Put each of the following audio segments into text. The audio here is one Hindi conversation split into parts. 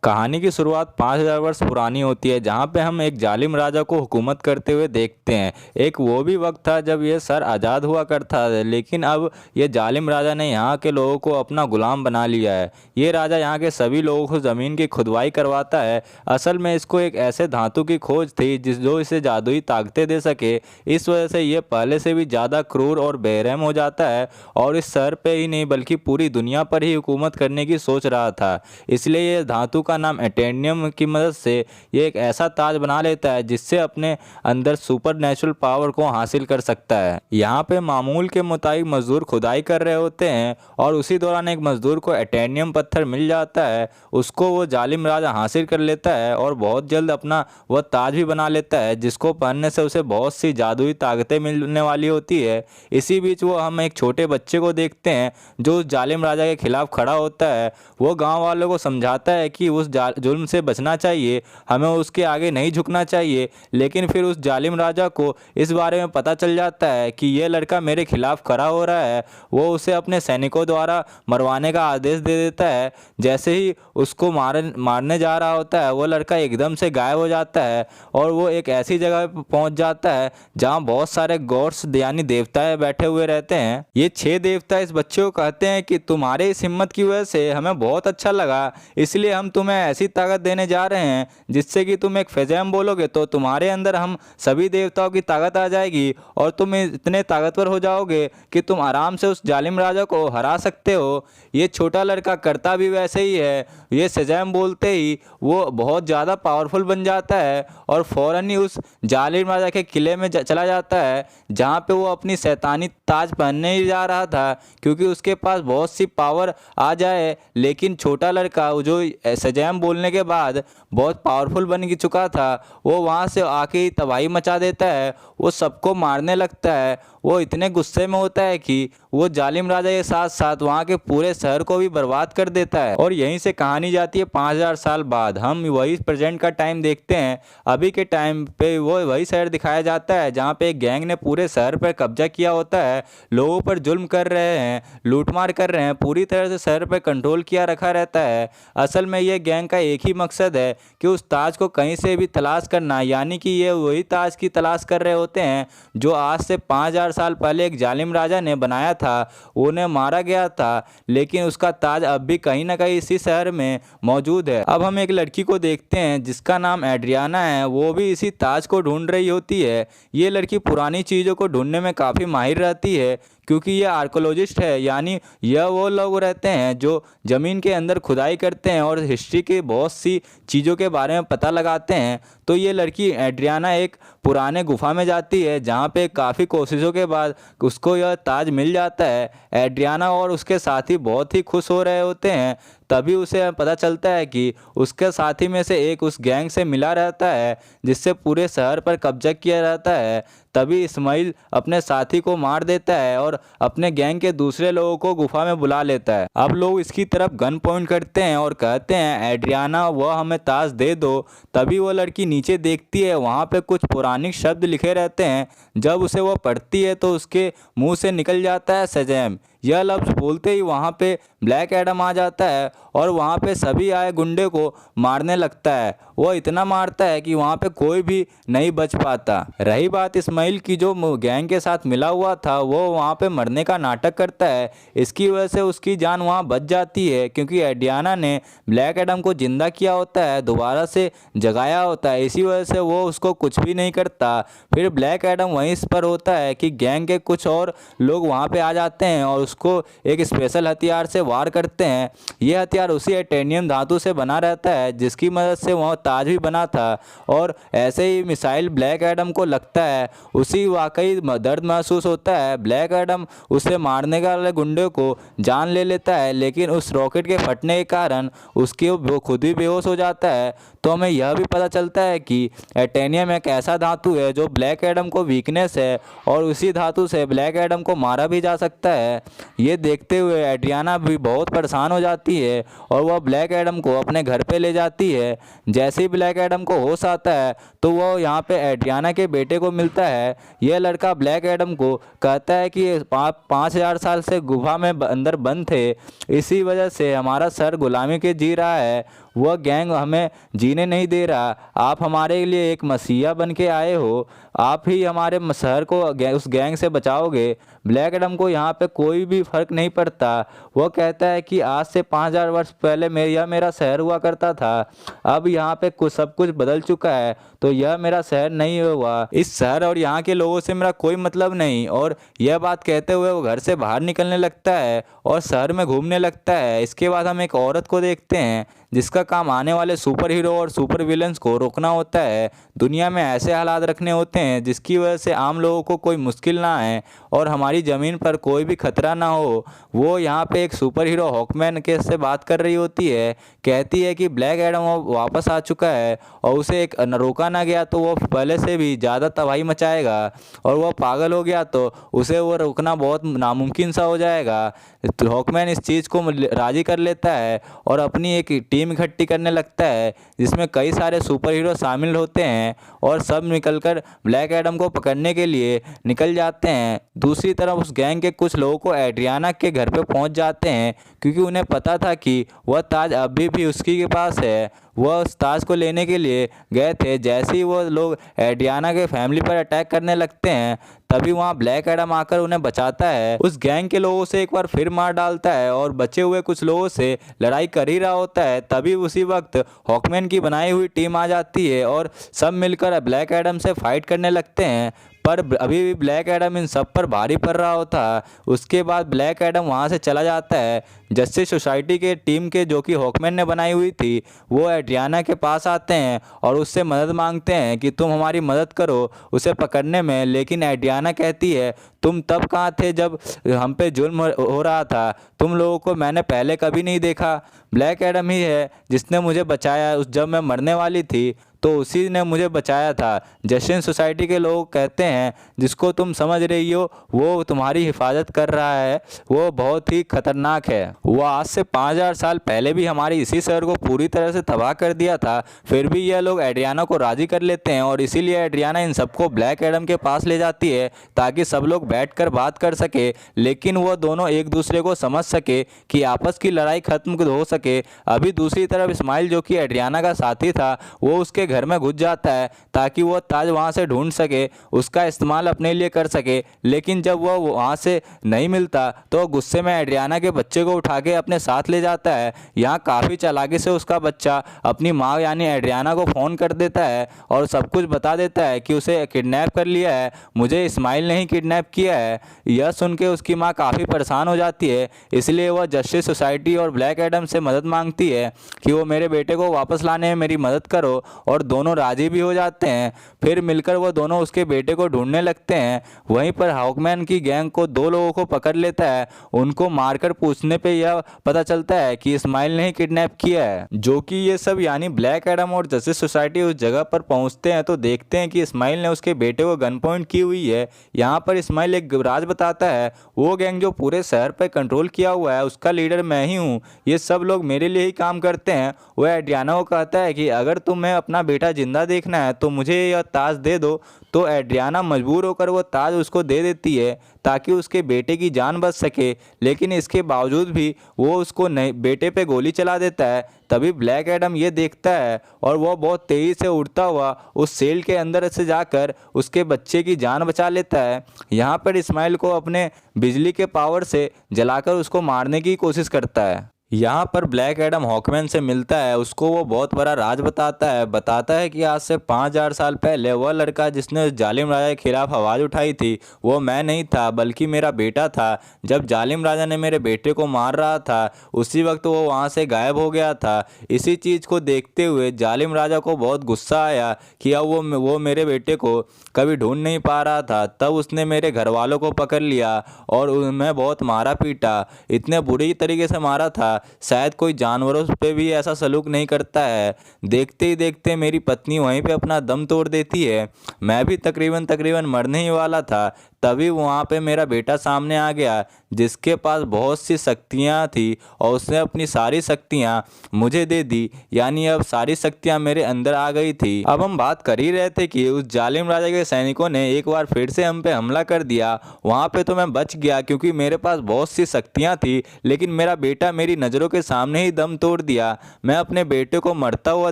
कहानी की शुरुआत 5000 वर्ष पुरानी होती है, जहाँ पे हम एक जालिम राजा को हुकूमत करते हुए देखते हैं। एक वो भी वक्त था जब ये शहर आज़ाद हुआ करता था, लेकिन अब ये जालिम राजा ने यहाँ के लोगों को अपना गुलाम बना लिया है। ये राजा यहाँ के सभी लोगों को ज़मीन की खुदवाई करवाता है। असल में इसको एक ऐसे धातु की खोज थी जो इसे जादुई ताकतें दे सके। इस वजह से ये पहले से भी ज़्यादा क्रूर और बेरहम हो जाता है और इस शहर पे ही नहीं बल्कि पूरी दुनिया पर ही हुकूमत करने की सोच रहा था। इसलिए ये धातु का नाम एटेनियम की मदद से ये एक ऐसा ताज बना लेता है जिससे अपने अंदर सुपर नेचुरल पावर को हासिल कर सकता है। यहाँ पे मामूल के मुताबिक मजदूर खुदाई कर रहे होते हैं और उसी दौरान एक मजदूर को एटेनियम पत्थर मिल जाता है। उसको वो जालिम राजा हासिल कर लेता है और बहुत जल्द अपना वह ताज भी बना लेता है, जिसको पहनने से उसे बहुत सी जादुई ताकतें मिलने वाली होती है। इसी बीच वो हम एक छोटे बच्चे को देखते हैं जो उस जालिम राजा के खिलाफ खड़ा होता है। वो गांव वालों को समझाता है कि उस जुल्म से बचना चाहिए, हमें उसके आगे नहीं झुकना चाहिए। लेकिन फिर उस जालिम राजा को इस बारे में पता चल जाता है कि ये लड़का मेरे खिलाफ खड़ा हो रहा है। वो उसे अपने सैनिकों द्वारा मरवाने का आदेश दे देता है। जैसे ही उसको मारने जा रहा होता है, वो लड़का एकदम से गायब हो जाता है और वो एक ऐसी जगह पहुंच जाता है जहां बहुत सारे गॉड्स यानी देवताएं बैठे हुए रहते हैं। ये 6 देवता इस बच्चे को कहते हैं कि तुम्हारे इस हिम्मत की वजह से हमें बहुत अच्छा लगा, इसलिए हम तुम्हें ऐसी ताकत देने जा रहे हैं जिससे कि तुम एक फेजैम बोलोगे तो तुम्हारे अंदर हम सभी देवताओं की ताकत आ जाएगी और तुम इतने ताकतवर हो जाओगे कि तुम आराम से उस जालिम राजा को हरा सकते हो। ये छोटा लड़का करता भी वैसे ही है। ये सेजैम बोलते ही वो बहुत ज़्यादा पावरफुल बन जाता है और फ़ौरन ही उस जालिम राजा के किले में चला जाता है, जहाँ पे वो अपनी शैतानी ताज पहनने ही जा रहा था क्योंकि उसके पास बहुत सी पावर आ जाए। लेकिन छोटा लड़का जो सेजैम बोलने के बाद बहुत पावरफुल बन चुका था, वो वहाँ से आके ही तबाही मचा देता है। वो सबको मारने लगता है। वो इतने गुस्से में होता है कि वो जालिम राजा के साथ साथ वहाँ के पूरे शहर को भी बर्बाद कर देता है। और यहीं से कहानी जाती है 5000 साल बाद। हम वही प्रेजेंट का टाइम देखते हैं। अभी के टाइम पे वो वही शहर दिखाया जाता है जहाँ पे एक गैंग ने पूरे शहर पर कब्जा किया होता है, लोगों पर जुल्म कर रहे हैं, लूटमार कर रहे हैं, पूरी तरह से शहर पर कंट्रोल किया रखा रहता है। असल में ये गैंग का एक ही मकसद है कि उस ताज को कहीं से भी तलाश करना, यानी कि ये वही ताज की तलाश कर रहे होते हैं जो आज से 5000 साल पहले एक जालिम राजा ने बनाया था। उन्हें मारा गया था, लेकिन उसका ताज अब भी कहीं ना कहीं इसी शहर में मौजूद है। अब हम एक लड़की को देखते हैं जिसका नाम एड्रियाना है। वो भी इसी ताज को ढूंढ रही होती है। ये लड़की पुरानी चीज़ों को ढूंढने में काफ़ी माहिर रहती है क्योंकि ये आर्कोलॉजिस्ट है, यानी यह वो लोग रहते हैं जो ज़मीन के अंदर खुदाई करते हैं और हिस्ट्री की बहुत सी चीज़ों के बारे में पता लगाते हैं। तो ये लड़की एड्रियाना एक पुराने गुफा में जाती है जहाँ पे काफ़ी कोशिशों के बाद उसको यह ताज मिल जाता है। एड्रियाना और उसके साथी बहुत ही खुश हो रहे होते हैं। तभी उसे पता चलता है कि उसके साथी में से एक उस गैंग से मिला रहता है जिससे पूरे शहर पर कब्जा किया रहता है। तभी इस्माइल अपने साथी को मार देता है और अपने गैंग के दूसरे लोगों को गुफा में बुला लेता है। अब लोग इसकी तरफ गन पॉइंट करते हैं और कहते हैं एड्रियाना वह हमें ताज दे दो। तभी वो लड़की नीचे देखती है, वहाँ पे कुछ पौराणिक शब्द लिखे रहते हैं। जब उसे वह पढ़ती है तो उसके मुंह से निकल जाता है सेजैम। यह लफ्ज़ बोलते ही वहाँ पे ब्लैक एडम आ जाता है और वहाँ पे सभी आए गुंडे को मारने लगता है। वो इतना मारता है कि वहाँ पे कोई भी नहीं बच पाता। रही बात इस्माइल की, जो गैंग के साथ मिला हुआ था वो वहाँ पे मरने का नाटक करता है। इसकी वजह से उसकी जान वहाँ बच जाती है क्योंकि एडियाना ने ब्लैक एडम को जिंदा किया होता है, दोबारा से जगाया होता है। इसी वजह से वो उसको कुछ भी नहीं करता। फिर ब्लैक एडम वहीं पर होता है कि गैंग के कुछ और लोग वहाँ पे आ जाते हैं और उसको एक स्पेशल हथियार से वार करते हैं। ये हथियार उसी एटेनियम धातु से बना रहता है जिसकी मदद से वह ताज भी बना था। और ऐसे ही मिसाइल ब्लैक एडम को लगता है, उसी वाकई दर्द महसूस होता है। ब्लैक एडम उसे मारने वाले गुंडे को जान ले लेता है, लेकिन उस रॉकेट के फटने के कारण उसके वो खुद ही बेहोश हो जाता है। तो हमें यह भी पता चलता है कि एटेनियम एक ऐसा धातु है जो ब्लैक एडम को वीकनेस है और उसी धातु से ब्लैक एडम को मारा भी जा सकता है। ये देखते हुए एड्रियाना भी बहुत परेशान हो जाती है और वह ब्लैक एडम को अपने घर पे ले जाती है। जैसे ही ब्लैक एडम को होश आता है तो वह यहाँ पे एड्रियाना के बेटे को मिलता है। यह लड़का ब्लैक एडम को कहता है कि 5000 साल से गुफा में अंदर बंद थे, इसी वजह से हमारा सर गुलामी के जी रहा है। वह गैंग हमें जीने नहीं दे रहा। आप हमारे लिए एक मसीहा बन के आए हो, आप ही हमारे शहर को उस गैंग से बचाओगे। ब्लैक एडम को यहाँ पे कोई भी फर्क नहीं पड़ता। वह कहता है कि आज से 5000 वर्ष पहले यह मेरा शहर हुआ करता था, अब यहाँ पे सब कुछ बदल चुका है, तो यह मेरा शहर नहीं हुआ। इस शहर और यहाँ के लोगों से मेरा कोई मतलब नहीं। और यह बात कहते हुए वो घर से बाहर निकलने लगता है और शहर में घूमने लगता है। इसके बाद हम एक औरत को देखते हैं जिसका काम आने वाले सुपर हीरो और सुपर विलन्स को रोकना होता है। दुनिया में ऐसे हालात रखने होते हैं जिसकी वजह से आम लोगों को कोई मुश्किल ना आए और हमारी ज़मीन पर कोई भी खतरा ना हो। वो यहाँ पे एक सुपर हीरो हॉकमैन के से बात कर रही होती है, कहती है कि ब्लैक एडम वापस आ चुका है और उसे एक रोका ना गया तो वो पहले से भी ज़्यादा तबाही मचाएगा, और वह पागल हो गया तो उसे वो रोकना बहुत नामुमकिन सा हो जाएगा। तो हॉकमैन इस चीज़ को राज़ी कर लेता है और अपनी एक टीम इकट्ठी करने लगता है जिसमें कई सारे सुपर हीरो शामिल होते हैं और सब निकलकर ब्लैक एडम को पकड़ने के लिए निकल जाते हैं। दूसरी तरफ उस गैंग के कुछ लोगों को एड्रियाना के घर पे पहुंच जाते हैं क्योंकि उन्हें पता था कि वह ताज अभी भी उसकी के पास है। वह उस ताज को लेने के लिए गए थे। जैसे ही वो लोग एड्रियाना के फैमिली पर अटैक करने लगते हैं तभी वहाँ ब्लैक एडम आकर उन्हें बचाता है। उस गैंग के लोगों से एक बार फिर मार डालता है और बचे हुए कुछ लोगों से लड़ाई कर ही रहा होता है। तभी उसी वक्त हॉकमैन की बनाई हुई टीम आ जाती है और सब मिलकर ब्लैक एडम से फाइट करने लगते हैं, पर अभी भी ब्लैक एडम इन सब पर भारी पड़ रहा होता। उसके बाद ब्लैक एडम वहाँ से चला जाता है। जस्टिस सोसाइटी के टीम के जो कि हॉकमैन ने बनाई हुई थी वो एड्रियाना के पास आते हैं और उससे मदद मांगते हैं कि तुम हमारी मदद करो उसे पकड़ने में। लेकिन एड्रियाना कहती है तुम तब कहाँ थे जब हम पे जुल्म हो रहा था, तुम लोगों को मैंने पहले कभी नहीं देखा। ब्लैक एडम ही है जिसने मुझे बचाया जब मैं मरने वाली थी, तो उसी ने मुझे बचाया था। जस्टिस सोसाइटी के लोग कहते हैं जिसको तुम समझ रही हो वो तुम्हारी हिफाजत कर रहा है, वो बहुत ही खतरनाक है। वो आज से 5000 साल पहले भी हमारे इसी शहर को पूरी तरह से तबाह कर दिया था, फिर भी यह लोग एड्रियाना को राज़ी कर लेते हैं और इसीलिए एड्रियाना इन सबको ब्लैक एडम के पास ले जाती है ताकि सब लोग बैठकर बात कर सके, लेकिन वो दोनों एक दूसरे को समझ सके कि आपस की लड़ाई खत्म हो सके। अभी दूसरी तरफ इस्माइल जो कि एड्रियाना का साथी था वो उसके घर में घुस जाता है ताकि वो ताज वहाँ से ढूंढ सके, उसका इस्तेमाल अपने लिए कर सके। लेकिन जब वह वहाँ से नहीं मिलता तो गुस्से में एड्रियाना के बच्चे को उठा के अपने साथ ले जाता है। यहाँ काफ़ी चालाकी से उसका बच्चा अपनी माँ यानी एड्रियाना को फ़ोन कर देता है और सब कुछ बता देता है कि उसे किडनैप कर लिया है, मुझे इस्माइल ने ही किडनैप किया है। यह सुन के उसकी माँ काफ़ी परेशान हो जाती है, इसलिए वह जस्टिस सोसाइटी और ब्लैक एडम से मदद मांगती है कि वो मेरे बेटे को वापस लाने में मेरी मदद करो, और दोनों राजी भी हो जाते हैं। फिर मिलकर वो दोनों उसके बेटे को ढूंढने लगते हैं। वहीं पर हॉकमैन की गैंग को 2 लोगों को पकड़ लेता है। उनको मारकर पूछने पे यह पता चलता है कि इस्माइल ने ही किडनैप किया है। जो कि ये सब यानी ब्लैक एडम और जस्टिस सोसाइटी उस जगह पर पहुंचते हैं तो देखते हैं कि इस्माइल ने उसके बेटे को गन पॉइंट की हुई है। यहाँ पर इस्माइल एक राज बताता है, वो गैंग जो पूरे शहर पर कंट्रोल किया हुआ है उसका लीडर मैं ही हूँ, ये सब लोग मेरे लिए ही काम करते हैं। वह एड्रियाना को कहता है कि अगर तुम्हें अपना बेटा जिंदा देखना है तो मुझे यह ताज दे दो। तो एड्रियाना मजबूर होकर वो ताज उसको दे देती है ताकि उसके बेटे की जान बच सके, लेकिन इसके बावजूद भी वो उसको बेटे पे गोली चला देता है। तभी ब्लैक एडम ये देखता है और वो बहुत तेज़ी से उड़ता हुआ उस सेल के अंदर से जाकर उसके बच्चे की जान बचा लेता है। यहाँ पर इस्माइल को अपने बिजली के पावर से जलाकर उसको मारने की कोशिश करता है। यहाँ पर ब्लैक एडम हॉकमैन से मिलता है, उसको वो बहुत बड़ा राज बताता है कि आज से 5000 साल पहले वह लड़का जिसने जालिम राजा के खिलाफ आवाज़ उठाई थी वो मैं नहीं था बल्कि मेरा बेटा था। जब जालिम राजा ने मेरे बेटे को मार रहा था उसी वक्त वो वहाँ से गायब हो गया था। इसी चीज़ को देखते हुए जालिम राजा को बहुत गुस्सा आया कि अब वो मेरे बेटे को कभी ढूंढ नहीं पा रहा था। तब उसने मेरे घर वालों को पकड़ लिया और उन्हें बहुत मारा पीटा, इतने बुरी तरीके से मारा था शायद कोई जानवरों पे भी ऐसा सलूक नहीं करता है। देखते ही देखते मेरी पत्नी वहीं पे अपना दम तोड़ देती है। मैं भी तकरीबन मरने ही वाला था। तभी वहाँ पे मेरा बेटा सामने आ गया जिसके पास बहुत सी शक्तियाँ थी और उसने अपनी सारी शक्तियाँ मुझे दे दी, यानी अब सारी शक्तियाँ मेरे अंदर आ गई थी। अब हम बात कर ही रहे थे कि उस जालिम राजा के सैनिकों ने एक बार फिर से हम पे हमला कर दिया। वहाँ पे तो मैं बच गया क्योंकि मेरे पास बहुत सी शक्तियाँ थी, लेकिन मेरा बेटा मेरी नज़रों के सामने ही दम तोड़ दिया। मैं अपने बेटे को मरता हुआ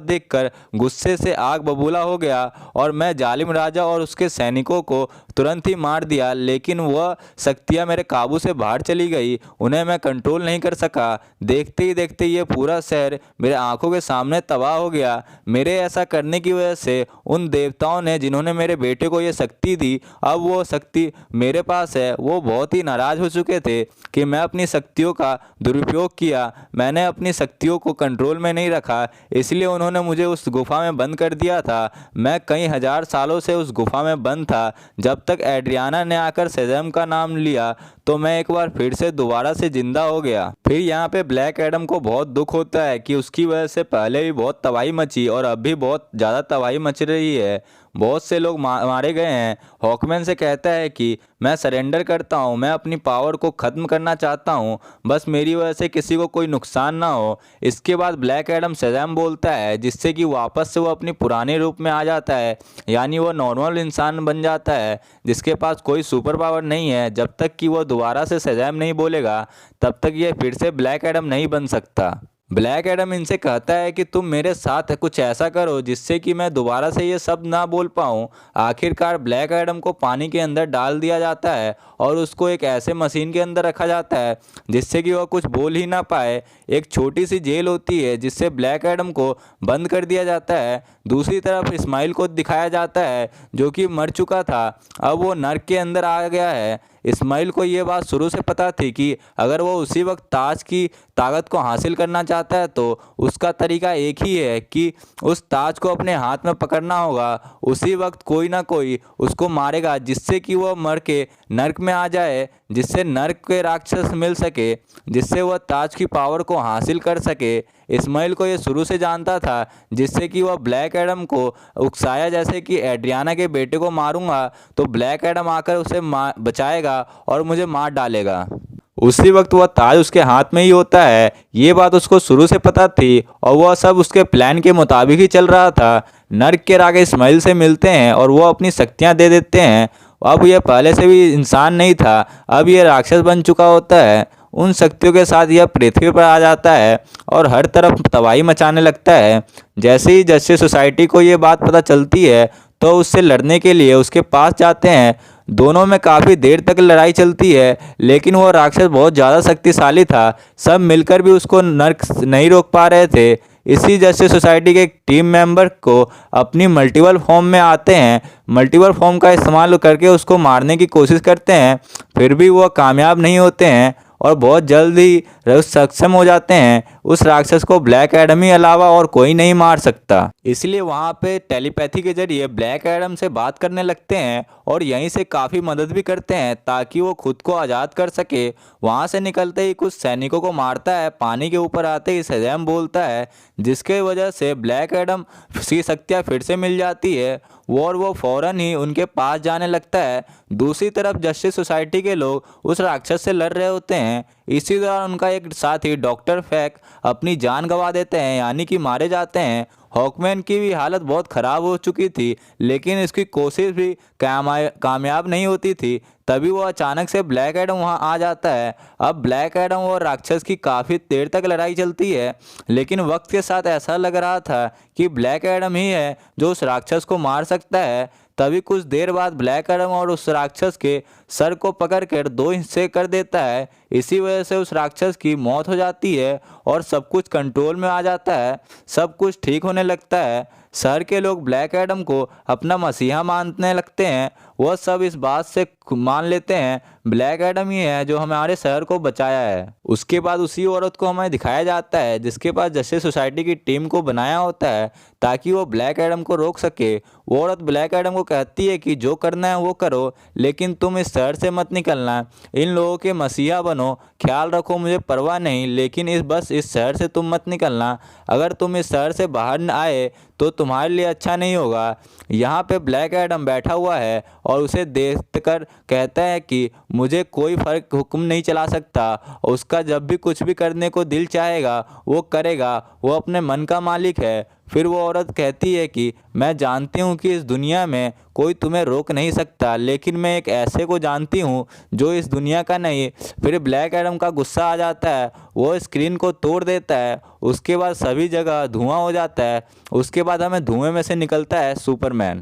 देखकर गुस्से से आग बबूला हो गया और मैं जालिम राजा और उसके सैनिकों को तुरंत ही मार दिया, लेकिन वह शक्तियाँ मेरे काबू से बाहर चली गई, उन्हें मैं कंट्रोल नहीं कर सका। देखते ही देखते ये पूरा शहर मेरे आंखों के सामने तबाह हो गया। मेरे ऐसा करने की वजह से उन देवताओं ने जिन्होंने मेरे बेटे को ये शक्ति दी, अब वो शक्ति मेरे पास है, वो बहुत ही नाराज़ हो चुके थे कि मैं अपनी शक्तियों का दुरुपयोग किया। मैंने अपनी शक्तियों को कंट्रोल में नहीं रखा, इसलिए उन्होंने मुझे उस गुफा में बंद कर दिया था। मैं कई हजार सालों से उस गुफा में बंद था। जब तक एड्रियाना ने आकर शेज़ैम का नाम लिया तो मैं एक बार फिर से दोबारा से जिंदा हो गया। फिर यहाँ पे ब्लैक एडम को बहुत दुख होता है कि उसकी वजह से पहले भी बहुत तबाही मची और अब भी बहुत ज़्यादा तबाही मच रही है, बहुत से लोग मारे गए हैं। हॉकमैन से कहता है कि मैं सरेंडर करता हूँ, मैं अपनी पावर को ख़त्म करना चाहता हूँ, बस मेरी वजह से किसी को कोई नुकसान ना हो। इसके बाद ब्लैक एडम शेज़ैम बोलता है जिससे कि वापस से वो अपनी पुराने रूप में आ जाता है, यानी वो नॉर्मल इंसान बन जाता है जिसके पास कोई सुपर पावर नहीं है। जब तक कि वो दोबारा से शेज़ैम नहीं बोलेगा तब तक ये फिर से ब्लैक एडम नहीं बन सकता। ब्लैक एडम इनसे कहता है कि तुम मेरे साथ कुछ ऐसा करो जिससे कि मैं दोबारा से ये सब ना बोल पाऊँ। आखिरकार ब्लैक एडम को पानी के अंदर डाल दिया जाता है और उसको एक ऐसे मशीन के अंदर रखा जाता है जिससे कि वह कुछ बोल ही ना पाए। एक छोटी सी जेल होती है जिससे ब्लैक एडम को बंद कर दिया जाता है। दूसरी तरफ इस्माइल को दिखाया जाता है जो कि मर चुका था, अब वो नर्क के अंदर आ गया है। इस्माइल को ये बात शुरू से पता थी कि अगर वो उसी वक्त ताज की ताकत को हासिल करना चाहता है तो उसका तरीका एक ही है कि उस ताज को अपने हाथ में पकड़ना होगा। उसी वक्त कोई ना कोई उसको मारेगा जिससे कि वह मर के नर्क में आ जाए, जिससे नर्क के राक्षस मिल सके, जिससे वह ताज की पावर को हासिल कर सके। इस्माइल को ये शुरू से जानता था जिससे कि वह ब्लैक एडम को उकसाया, जैसे कि एड्रियाना के बेटे को मारूंगा तो ब्लैक एडम आकर उसे बचाएगा और मुझे मार डालेगा। उसी वक्त वह ताज उसके हाथ में ही होता है। ये बात उसको शुरू से पता थी और वह सब उसके प्लान के मुताबिक ही चल रहा था। नर्क के राजा इस्माइल से मिलते हैं और वो अपनी शक्तियाँ दे देते हैं। अब यह पहले से भी इंसान नहीं था, अब यह राक्षस बन चुका होता है। उन शक्तियों के साथ यह पृथ्वी पर आ जाता है और हर तरफ तबाही मचाने लगता है। जैसे ही जस्टिस सोसाइटी को ये बात पता चलती है तो उससे लड़ने के लिए उसके पास जाते हैं। दोनों में काफ़ी देर तक लड़ाई चलती है, लेकिन वो राक्षस बहुत ज़्यादा शक्तिशाली था। सब मिलकर भी उसको नर्क नहीं रोक पा रहे थे। इसी जस्टिस सोसाइटी के एक टीम मेंबर को अपनी मल्टीपल फॉर्म में आते हैं, मल्टीपल फॉर्म का इस्तेमाल करके उसको मारने की कोशिश करते हैं, फिर भी वो कामयाब नहीं होते हैं और बहुत जल्द ही सक्षम हो जाते हैं। उस राक्षस को ब्लैक एडम ही अलावा और कोई नहीं मार सकता। इसलिए वहाँ पे टेलीपैथी के जरिए ब्लैक एडम से बात करने लगते हैं और यहीं से काफ़ी मदद भी करते हैं ताकि वो खुद को आज़ाद कर सके। वहाँ से निकलते ही कुछ सैनिकों को मारता है। पानी के ऊपर आते ही शेज़ैम बोलता है जिसके वजह से ब्लैक एडम की शक्तियाँ फिर से मिल जाती है और वो फ़ौरन ही उनके पास जाने लगता है। दूसरी तरफ जस्टिस सोसाइटी के लोग उस राक्षस से लड़ रहे होते हैं। इसी दौरान उनका एक साथी डॉक्टर फैक अपनी जान गंवा देते हैं, यानी कि मारे जाते हैं। हॉकमैन की भी हालत बहुत ख़राब हो चुकी थी, लेकिन इसकी कोशिश भी कामयाब नहीं होती थी। तभी वो अचानक से ब्लैक एडम वहाँ आ जाता है। अब ब्लैक एडम और राक्षस की काफ़ी देर तक लड़ाई चलती है, लेकिन वक्त के साथ ऐसा लग रहा था कि ब्लैक एडम ही है जो उस राक्षस को मार सकता है। तभी कुछ देर बाद ब्लैक एडम और उस राक्षस के सर को पकड़कर दो हिस्से कर देता है। इसी वजह से उस राक्षस की मौत हो जाती है और सब कुछ कंट्रोल में आ जाता है, सब कुछ ठीक होने लगता है। शहर के लोग ब्लैक एडम को अपना मसीहा मानने लगते हैं। वह सब इस बात से मान लेते हैं ब्लैक एडम ही है जो हमारे शहर को बचाया है। उसके बाद उसी औरत को हमें दिखाया जाता है जिसके पास जस्टिस सोसाइटी की टीम को बनाया होता है ताकि वो ब्लैक एडम को रोक सके। वो औरत ब्लैक एडम को कहती है कि जो करना है वो करो, लेकिन तुम इस शहर से मत निकलना, इन लोगों के मसीहा बनो, ख्याल रखो, मुझे परवाह नहीं, लेकिन बस इस शहर से तुम मत निकलना। अगर तुम इस शहर से बाहर न आए तो तुम्हारे लिए अच्छा नहीं होगा। यहाँ पे ब्लैक एडम बैठा हुआ है और उसे देखकर कहता है कि मुझे कोई फ़र्क हुक्म नहीं चला सकता। उसका जब भी कुछ भी करने को दिल चाहेगा वो करेगा, वो अपने मन का मालिक है। फिर वो औरत कहती है कि मैं जानती हूँ कि इस दुनिया में कोई तुम्हें रोक नहीं सकता, लेकिन मैं एक ऐसे को जानती हूँ जो इस दुनिया का नहीं। फिर ब्लैक एडम का गुस्सा आ जाता है, वो स्क्रीन को तोड़ देता है। उसके बाद सभी जगह धुआं हो जाता है। उसके बाद हमें धुएं में से निकलता है सुपरमैन।